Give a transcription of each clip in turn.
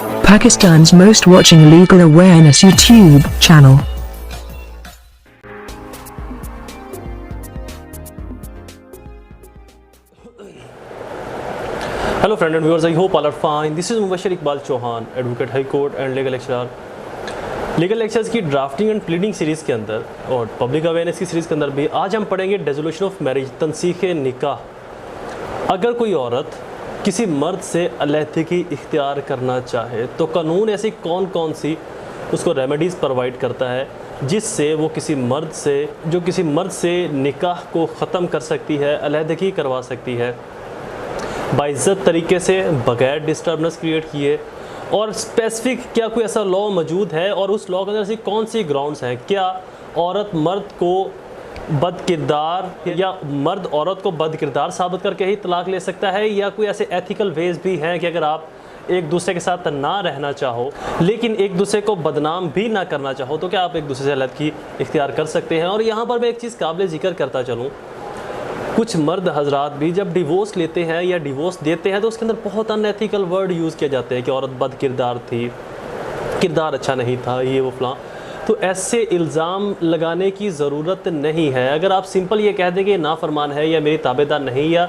Pakistan's most watching legal awareness YouTube channel. Hello friend and viewers, I hope all are fine. This is Mubashir Iqbal Chauhan, Advocate High Court and Legal Lecturer. Legal lectures की drafting and pleading series के अंदर और public awareness की series के अंदर भी आज हम पढ़ेंगे डिसोल्यूशन ऑफ मैरिज, तनसीख निकाह। अगर कोई औरत किसी मर्द से अलहदगी इख्तियार करना चाहे तो कानून ऐसी कौन कौन सी उसको रेमेडीज़ प्रोवाइड करता है जिससे वो किसी मर्द से निकाह को ख़त्म कर सकती है, अलहदगी करवा सकती है बाइज़्ज़त तरीके से, बगैर डिस्टर्बेंस क्रिएट किए। और स्पेसिफिक क्या कोई ऐसा लॉ मौजूद है और उस लॉ के अंदर ऐसी कौन सी ग्राउंड्स हैं? क्या औरत मर्द को बदकिरदार या मर्द औरत को बदकिरदार साबित करके ही तलाक ले सकता है, या कोई ऐसे एथिकल वेज भी हैं कि अगर आप एक दूसरे के साथ ना रहना चाहो लेकिन एक दूसरे को बदनाम भी ना करना चाहो तो क्या आप एक दूसरे से अलहदगी इख्तियार कर सकते हैं? और यहाँ पर मैं एक चीज़ काबिल ज़िक्र करता चलूँ, कुछ मर्द हजरात भी जब डिवोर्स लेते हैं या डिवोर्स देते हैं तो उसके अंदर बहुत अनएथिकल वर्ड यूज़ किए जाते हैं कि औरत बद किरदार थी, किरदार अच्छा नहीं था, ये वो फलां। तो ऐसे इल्ज़ाम लगाने की ज़रूरत नहीं है। अगर आप सिंपल ये कह दें कि नाफरमान है या मेरी ताबेदार नहीं, या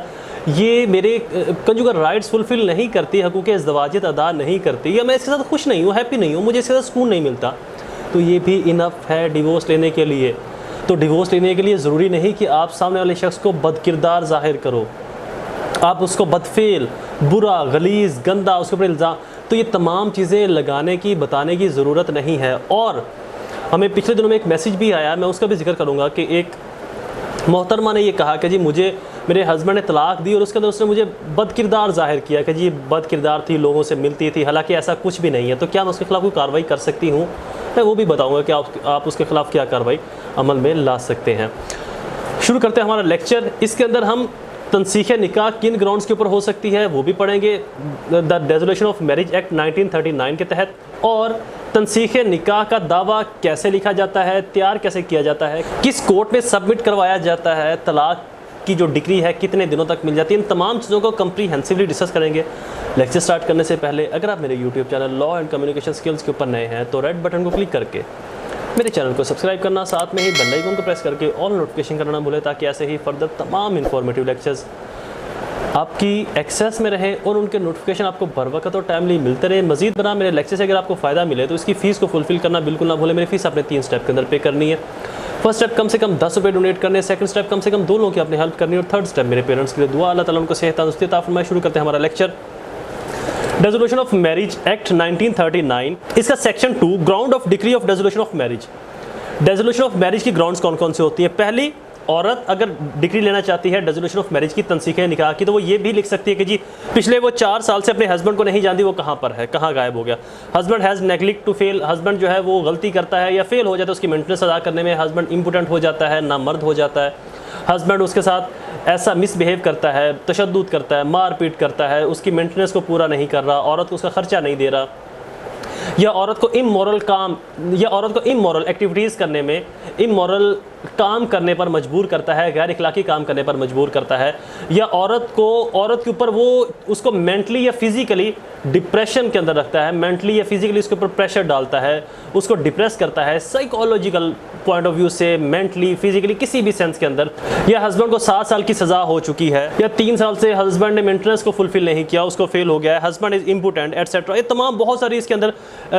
ये मेरे कंजुगल राइट्स फुलफ़िल नहीं करती, हकूक़ इज़्दवाजियत अदा नहीं करती, या मैं इसके साथ खुश नहीं हूँ, हैप्पी नहीं हूँ, मुझे इसके साथ सुकून नहीं मिलता, तो ये भी इनफ है डिवोर्स लेने के लिए। तो डिवोर्स लेने के लिए ज़रूरी नहीं कि आप सामने वाले शख्स को बदकिरदार ज़ाहिर करो, आप उसको बदफेल, बुरा, गलीज़, गंदा, उसके ऊपर इल्ज़ाम, तो ये तमाम चीज़ें लगाने की, बताने की ज़रूरत नहीं है। और हमें पिछले दिनों में एक मैसेज भी आया, मैं उसका भी जिक्र करूँगा कि एक मोहतरमा ने ये कहा कि जी मुझे मेरे हस्बैंड ने तलाक दी और उसके अंदर उसने मुझे बदकिरदार ज़ाहिर किया कि जी बदकिरदार थी, लोगों से मिलती थी, हालांकि ऐसा कुछ भी नहीं है। तो क्या मैं उसके ख़िलाफ़ कोई कार्रवाई कर सकती हूँ? मैं वो भी बताऊँगा कि आप उसके ख़िलाफ़ क्या कार्रवाई अमल में ला सकते हैं। शुरू करते हैं हमारा लेक्चर। इसके अंदर हम तनसीख निकाह किन ग्राउंड्स के ऊपर हो सकती है वो भी पढ़ेंगे, the dissolution of marriage act 1939 के तहत, और तनसीख निकाह का दावा कैसे लिखा जाता है, तैयार कैसे किया जाता है, किस कोर्ट में सबमिट करवाया जाता है, तलाक की जो डिग्री है कितने दिनों तक मिल जाती है, इन तमाम चीज़ों को कंप्रीहेंसिवली डिस्कस करेंगे। लेक्चर स्टार्ट करने से पहले अगर आप मेरे YouTube channel law and communication skills के ऊपर नए हैं तो रेड बटन को क्लिक करके मेरे चैनल को सब्सक्राइब करना, साथ में ही बेल आइकन को प्रेस करके ऑल नोटिफिकेशन करना ना भूलें ताकि ऐसे ही फर्दर तमाम इंफॉर्मेटिव लेक्चर्स आपकी एक्सेस में रहें और उनके नोटिफिकेशन आपको बर वक्त और टाइमली मिलते रहे। मजीद बना मेरे लेक्चर से अगर आपको फ़ायदा मिले तो इसकी फ़ीस को फुलफ़िल करना बिल्कुल ना भूलें। मेरी फ़ीस आपने 3 स्टेप के अंदर पे करनी है। फर्स्ट स्टेप कम से कम 10 रुपये डोनेट करने, सेकंड स्टेप कम से कम 2 लोगों की आपने हेल्प करनी, और थर्ड स्टेप मेरे पेरेंट्स के लिए दुआ, अल्लाह ताला उनको सेहत तंदुरुस्ती अता फरमाए। शुरू करते हैं हमारा lecture. Dissolution of marriage act 1939, इसका section 2, ground of decree of dissolution of marriage. Dissolution of marriage की ग्राउंड्स कौन कौन से होती हैं? पहली, औरत अगर डिग्री लेना चाहती है डिसोल्यूशन ऑफ मैरिज की, तनसीख निकाह की, तो वो ये भी लिख सकती है कि जी पिछले वो 4 साल से अपने हस्बैंड को नहीं जानती, वो कहाँ पर है, कहाँ गायब हो गया। Husband has neglect to fail, husband जो है वो गलती करता है या फेल हो जाता है उसकी मेंटेनेंस अदा करने में, हस्बैंड इम्पोर्टेंट हो जाता है, नामर्द हो जाता है, हस्बैंड उसके साथ ऐसा मिसबिहेव करता है, तशद्दुद करता है, मार पीट करता है, उसकी मेंटेनेंस को पूरा नहीं कर रहा, औरत को उसका खर्चा नहीं दे रहा, या औरत को इमोरल एक्टिविटीज़ करने में, इमोरल काम करने पर मजबूर करता है, गैर इखलाकी काम करने पर मजबूर करता है, या औरत के ऊपर वो उसको मेंटली या फिज़िकली डिप्रेशन के अंदर रखता है, मेंटली या फिज़िकली उसके ऊपर प्रेशर डालता है, उसको डिप्रेस करता है साइकोलॉजिकल पॉइंट ऑफ व्यू से, मेंटली, फिजिकली, किसी भी सेंस के अंदर, या हस्बैंड को 7 साल की सज़ा हो चुकी है, या 3 साल से हस्बैंड ने मेंटेनेंस को फुलफिल नहीं किया, उसको फेल हो गया है, हस्बैंड इज़ इम्पोर्टेंट एटसेट्रा, ये तमाम बहुत सारी इसके अंदर,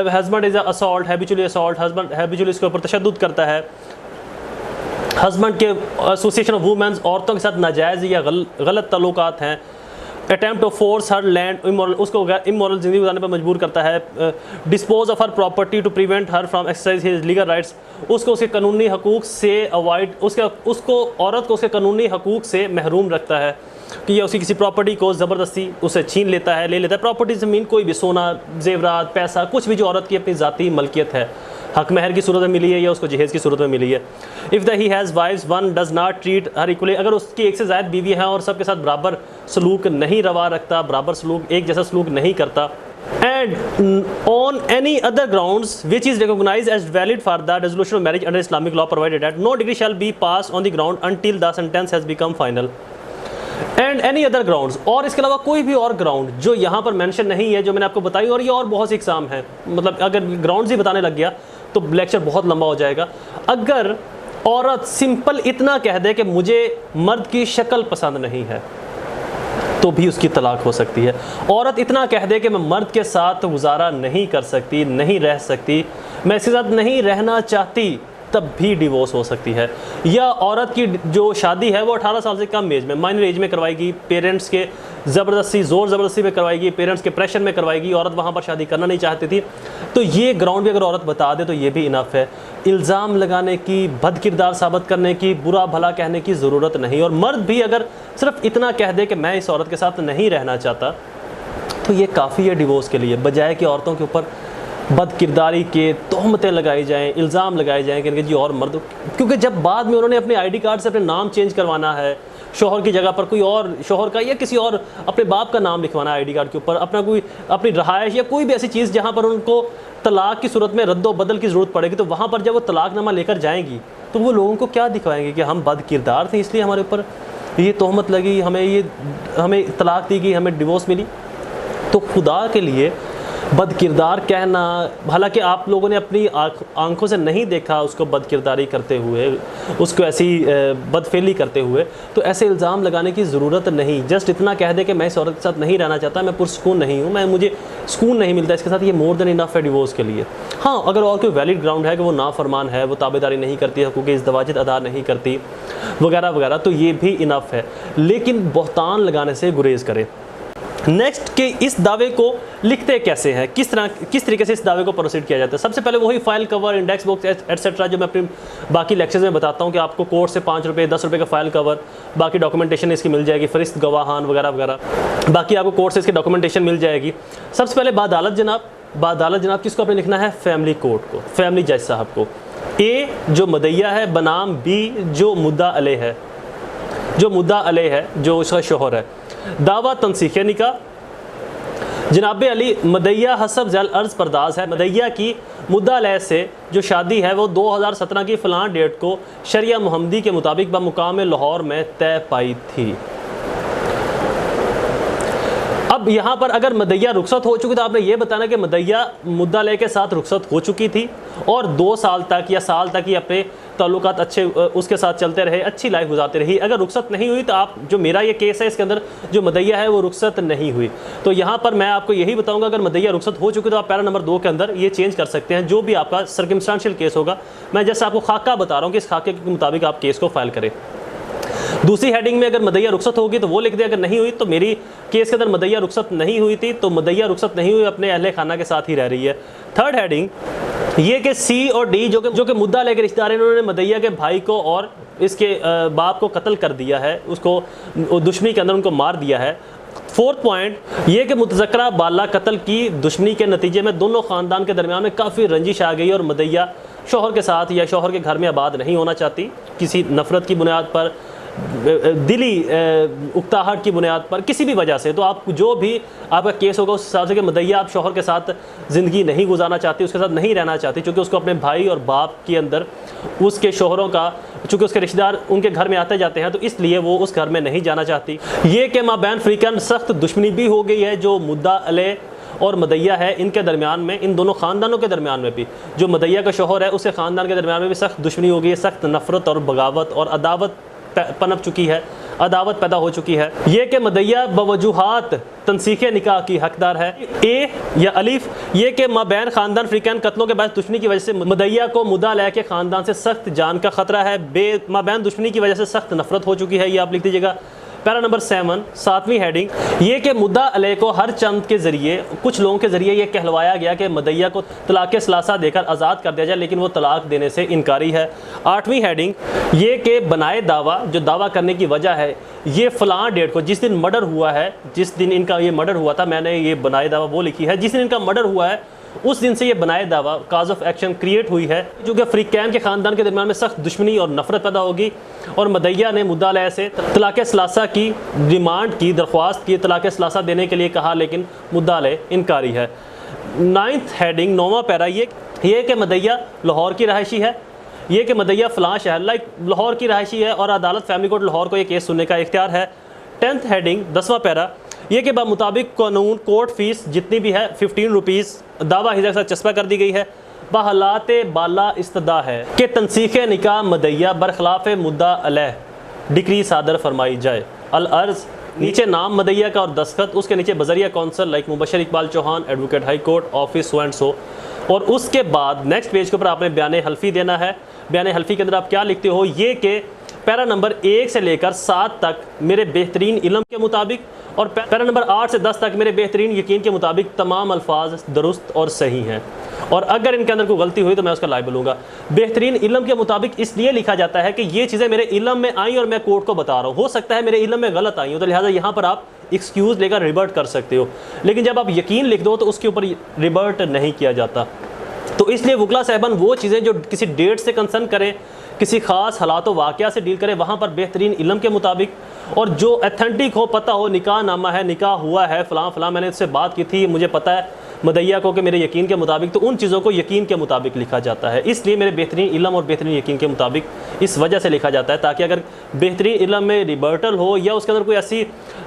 husband is assault, habitually assault, husband habitually इसके ऊपर तशद्दुद करता है, हस्बैंड के एसोसिएशन ऑफ वुमेन्स, औरतों के साथ नाजायज़ या गलत ताल्लुकात हैं, attempt to force her land, उसको इमोरल ज़िंदगी गुजारने पर मजबूर करता है, dispose of her property to prevent her from exercise his legal rights, उसको उसके कानूनी हकूक़ से अवॉइड, उसको औरत को उसके कानूनी हकूक़ से महरूम रखता है कि यह उसकी किसी प्रॉपर्टी को ज़बरदस्ती उसे छीन लेता है, ले लेता है। प्रॉपर्टी ज़मीन, कोई भी सोना, जेवरात, पैसा, कुछ भी जो औरत की अपनी ज़ाती मलकियत है, हक महर की सूरत में मिली है या उसको जहेज़ की सूरत में मिली है। If the he has wives one does not treat her equally, अगर उसकी एक से ज़्यादा बीवी हैं और सबके साथ बराबर सलूक नहीं रवा रखता, बराबर सलूक, एक जैसा सलूक नहीं करता, and on any other grounds which is recognized as valid for the dissolution of marriage under Islamic law, provided that no decree shall be passed on the ground until the sentence has become final, and any other grounds, और इसके अलावा कोई भी और ground जो यहाँ पर mention नहीं है जो मैंने आपको बताई, और ये और बहुत से एग्जाम हैं, मतलब अगर ग्राउंड्स ही बताने लग गया तो लेक्चर बहुत लंबा हो जाएगा। अगर औरत सिंपल इतना कह दे कि मुझे मर्द की शक्ल पसंद नहीं है तो भी उसकी तलाक हो सकती है। औरत इतना कह दे कि मैं मर्द के साथ गुजारा नहीं कर सकती, नहीं रह सकती, मैं इसके साथ नहीं रहना चाहती, तब भी डिवोर्स हो सकती है। या औरत की जो शादी है वो 18 साल से कम एज में, माइनर एज में करवाएगी, पेरेंट्स के ज़बरदस्ती ज़ोर ज़बरदस्ती में करवाएगी, पेरेंट्स के प्रेशर में करवाएगी, औरत वहाँ पर शादी करना नहीं चाहती थी, तो ये ग्राउंड भी अगर औरत बता दे तो ये भी इनफ है। इल्ज़ाम लगाने की, बद किरदार साबित करने की, बुरा भला कहने की ज़रूरत नहीं। और मर्द भी अगर सिर्फ इतना कह दे कि मैं इस औरत के साथ नहीं रहना चाहता तो ये काफ़ी है डिवोर्स के लिए, बजाय कि औरतों के ऊपर बद किरदारी के तोहमतें लगाई जाएं, इल्ज़ाम लगाए जाएं कि जी और मर्द, क्योंकि जब बाद में उन्होंने अपने आईडी कार्ड से अपने नाम चेंज करवाना है, शोहर की जगह पर कोई और शोहर का या किसी और अपने बाप का नाम लिखवाना है आईडी कार्ड के ऊपर, अपना कोई अपनी रहायश या कोई भी ऐसी चीज़ जहाँ पर उनको तलाक की सूरत में रद्दो बदल की ज़रूरत पड़ेगी, तो वहाँ पर जब वो तलाकनामा लेकर जाएंगी तो वो लोगों को क्या दिखवाएंगे कि हम बद किरदार थे इसलिए हमारे ऊपर ये तोहमत लगी, हमें तलाक दी गई, हमें डिवोर्स मिली। तो खुदा के लिए बद किरदार कहना, हालांकि आप लोगों ने अपनी आंखों से नहीं देखा उसको बद किरदारी करते हुए, उसको ऐसी बदफेली करते हुए, तो ऐसे इल्ज़ाम लगाने की ज़रूरत नहीं। जस्ट इतना कह दे कि मैं इस औरत के साथ नहीं रहना चाहता, मैं पुरसुकून नहीं हूँ, मुझे सुकून नहीं मिलता इसके साथ, ये मोर देन इनफ है डिवोर्स के लिए। हाँ, अगर और कोई वैलिड ग्राउंड है कि वो नाफरमान है, वो ताबेदारी नहीं करती, हकूक़ इज़्दवाजियत अदा नहीं करती वगैरह वगैरह, तो ये भी इनफ है, लेकिन बहतान लगाने से गुरेज़ करें। नेक्स्ट के इस दावे को लिखते कैसे हैं, किस तरीके से इस दावे को प्रोसीड किया जाता है। सबसे पहले वही file cover, index box etcetera जो मैं अपने बाकी लेक्चर्स में बताता हूँ कि आपको कोर्ट से 5 रुपये 10 रुपये का फाइल कवर, बाकी डॉक्यूमेंटेशन इसकी मिल जाएगी, फरिश्त गवाहान वगैरह वगैरह, बाकी आपको कोर्ट से इसकी डॉक्यूमेंटेशन मिल जाएगी। सबसे पहले बादालत जनाब किसको आपने लिखना है, फैमिली कोर्ट को, फैमिली जज साहब को। ए जो मदैया है बनाम बी जो मुद्दा अलैह है, जो उसका शोहर है। दावा तनसीख निकाह, जनाब अली मदैया हसब ज़ैल अर्ज़ परदाज है, मदैया की मुद्दा अलैह से जो शादी है वो 2017 की फ़लाँ डेट को शरिया मुहम्मदी के मुताबिक बमुकाम लाहौर में तय पाई थी। अब यहाँ पर अगर मदैया रुखसत हो चुकी तो आपने ये बताना कि मदैया मुद्दा अलैह के साथ रुखसत हो चुकी थी और 2 साल तक या साल तक ही अपने ताल्लुकात अच्छे उसके साथ चलते रहे, अच्छी लाइफ गुजारते रही। अगर रुखसत नहीं हुई तो आप, जो मेरा ये केस है इसके अंदर जो मदैया है वो रुखसत नहीं हुई, तो यहाँ पर मैं आपको यही बताऊँगा अगर मदैया रुखसत हो चुकी तो आप पैरा नंबर 2 के अंदर ये चेंज कर सकते हैं, जो भी आपका सर्कमस्टेंशियल केस होगा। मैं जैसे आपको खाका बता रहा हूँ कि इस खाके के मुताबिक आप केस को फाइल करें। दूसरी हेडिंग में अगर मदैया रुखसत होगी तो वो लिख दे, अगर नहीं हुई तो मेरी केस के अंदर मदैया रुखसत नहीं हुई थी तो मदैया रुखसत नहीं हुई, अपने अहले खाना के साथ ही रह रही है। थर्ड हेडिंग ये कि सी और डी जो कि मुद्दा लेकर रिश्तेदार इन्होंने मदैया के भाई को और इसके बाप को कत्ल कर दिया है, उसको दुश्मनी के अंदर उनको मार दिया है। फोर्थ पॉइंट ये कि मुतज़क्करा बाला कत्ल की दुश्मनी के नतीजे में दोनों ख़ानदान के दरमियान में काफ़ी रंजिश आ गई और मदैया शोहर के साथ या शोहर के घर में आबाद नहीं होना चाहती, किसी नफ़रत की बुनियाद पर, दिली उकताहट की बुनियाद पर, किसी भी वजह से। तो आप जो भी आपका केस होगा उस हिसाब से कि मदैया आप शोहर के साथ ज़िंदगी नहीं गुजारना चाहती, उसके साथ नहीं रहना चाहती, चूँकि उसको अपने भाई और बाप के अंदर उसके शोहरों का, चूँकि उसके रिश्तेदार उनके घर में आते जाते हैं तो इसलिए वो उस घर में नहीं जाना चाहती। ये कि माबैन फ़रीक़ैन सख्त दुश्मनी भी हो गई है, जो मुद्दा अलैह और मदैया है इनके दरमियान में, इन दोनों ख़ानदानों के दरमियान में भी, जो मदैया का शोहर है उसके ख़ानदान के दरमियान में भी सख्त दुश्मनी हो गई है, सख्त नफ़रत और बगावत और अदावत पनप चुकी है, अदावत पैदा हो चुकी है। ये कि मदैया बवजूहात तनसीख निकाह की हकदार है। ए या अलीफ ये कि माबैन ख़ानदान फ़रीक़ैन कत्लों के बाद दुश्मनी की वजह से मदैया को मुद्दा अलैह के ख़ानदान से सख्त जान का ख़तरा है। बे माबैन दुश्मनी की वजह से सख्त नफ़रत हो चुकी है, ये आप लिख दीजिएगा। पैरा नंबर 7 7वीं हेडिंग ये कि मुद्दा अलैह को हर चंद के ज़रिए, कुछ लोगों के ज़रिए ये कहलवाया गया कि मदैया को तलाक़ सलासा देकर आज़ाद कर दिया जाए, लेकिन वो तलाक़ देने से इनकारी है। 8वीं हेडिंग ये कि बनाए दावा, जो दावा करने की वजह है, ये फ़लाँ डेट को, जिस दिन मर्डर हुआ है, जिस दिन इनका ये मर्डर हुआ था, मैंने ये बनाए दावा वो लिखी है, जिस दिन इनका मर्डर हुआ है उस दिन से ये बनाए दावा काज ऑफ एक्शन क्रिएट हुई है, जो कि फ़रीक़ैन के ख़ानदान के दरमियान में सख्त दुश्मनी और नफ़रत पैदा होगी। और मदैया ने मुद्दा अलैह से तलाक़ सलासा की डिमांड की, दरख्वास्त की, तलाक़ सलासा देने के लिए कहा, लेकिन मुद्दा अलैह इनकारी है। 9th हेडिंग 9वां पैरा ये कि मदैया लाहौर की रहायशी है, ये कि मदैया फ़लाँ शहर लाइक लाहौर की रहायशी है और अदालत फैमिली कोर्ट लाहौर को ये केस सुनने का इख्तियार है। 10th हेडिंग 10वां पैरा ये के मुताबिक कानून कोर्ट फीस जितनी भी है 15 रुपीज़ दावा हिजा के साथ चस्पा कर दी गई है। बहालात बाला इस्तदा है कि तनसीख निकाह मदैया बरखलाफ मुद्दा अलैह डिक्री सादर फरमाई जाए। अल अर्ज़ नीचे नाम मदैया का और दस्तखत, उसके नीचे बजरिया counsel like Mubashar Iqbal Chauhan advocate high court office so and so. और उसके बाद नेक्स्ट पेज के ऊपर आपने बयान हल्फी देना है। बयान हल्फी के अंदर आप क्या लिखते हो, ये कि पैरा नंबर 1 से लेकर 7 तक मेरे बेहतरीन इल्म के मुताबिक और पैरा नंबर 8 से 10 तक मेरे बेहतरीन यकीन के मुताबिक तमाम अल्फाज दुरुस्त और सही हैं, और अगर इनके अंदर कोई गलती हुई तो मैं उसका लायबिल लूँगा। बेहतरीन इल्म के मुताबिक इसलिए लिखा जाता है कि ये चीज़ें मेरे इल्म में आई और मैं कोर्ट को बता रहा हूँ, हो सकता है मेरे इल्म में गलत आई हो, तो लिहाजा यहाँ पर आप एक्सक्यूज़ लेकर रिवर्ट कर सकते हो। लेकिन जब आप यकीन लिख दो तो उसके ऊपर रिवर्ट नहीं किया जाता। तो इसलिए वकला साहबान वो चीज़ें जो किसी डेट से कंसर्न करें, किसी ख़ास हालात वाक़या से डील करें, वहाँ पर बेहतरीन इल्म के मुताबिक, और जो अथेंटिक हो, पता हो निकाह नामा है, निकाह हुआ है, फ़लाँ फ़लाँ मैंने इससे बात की थी, मुझे पता है मदैया को कि मेरे यकीन के मुताबिक, तो उन चीज़ों को यकीन के मुताबिक लिखा जाता है। इसलिए मेरे बेहतरीन इल्म और बेहतरीन यकीन के मुताबिक इस वजह से लिखा जाता है, ताकि अगर बेहतरीन इल्म में रिबर्टल हो या उसके अंदर कोई ऐसी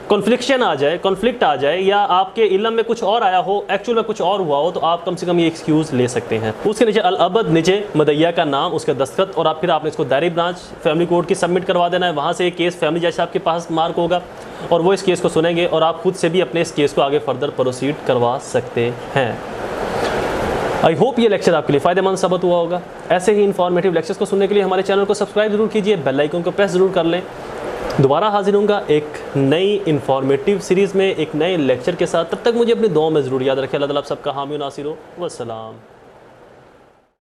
कॉन्फ्लिक्शन आ जाए, कॉन्फ्लिक्ट आ जाए, या आपके इल्म में कुछ और आया हो, एक्चुअल में कुछ और हुआ हो, तो आप कम से कम ये एक्सक्यूज़ ले सकते हैं। उसके नीचे अल अबद, नीचे मदैया का नाम, उसका दस्तखत, और फिर आपने इसको दायरी ब्रांच फैमिली कोर्ट की सबमिट करवा देना है। वहाँ से एक केस फैमिली जज साहब के पास मार्क होगा और वो इस केस को सुनेंगे, और आप खुद से भी अपने इस केस को आगे फर्दर प्रोसीड करवा सकते हैं। आई होप ये लेक्चर आपके लिए फ़ायदेमंद साबित हुआ होगा। ऐसे ही इन्फॉर्मेटिव लेक्चर्स को सुनने के लिए हमारे चैनल को सब्सक्राइब जरूर कीजिए, बेल आइकन को प्रेस ज़रूर कर लें। दोबारा हाजिर होऊंगा एक नई इन्फॉर्मेटिव सीरीज़ में, एक नए लेक्चर के साथ। तब तक मुझे अपनी दुआ में ज़रूर याद रखें। अल्लाह ताला आप सबका हामी नासिर हो। वस्सलाम।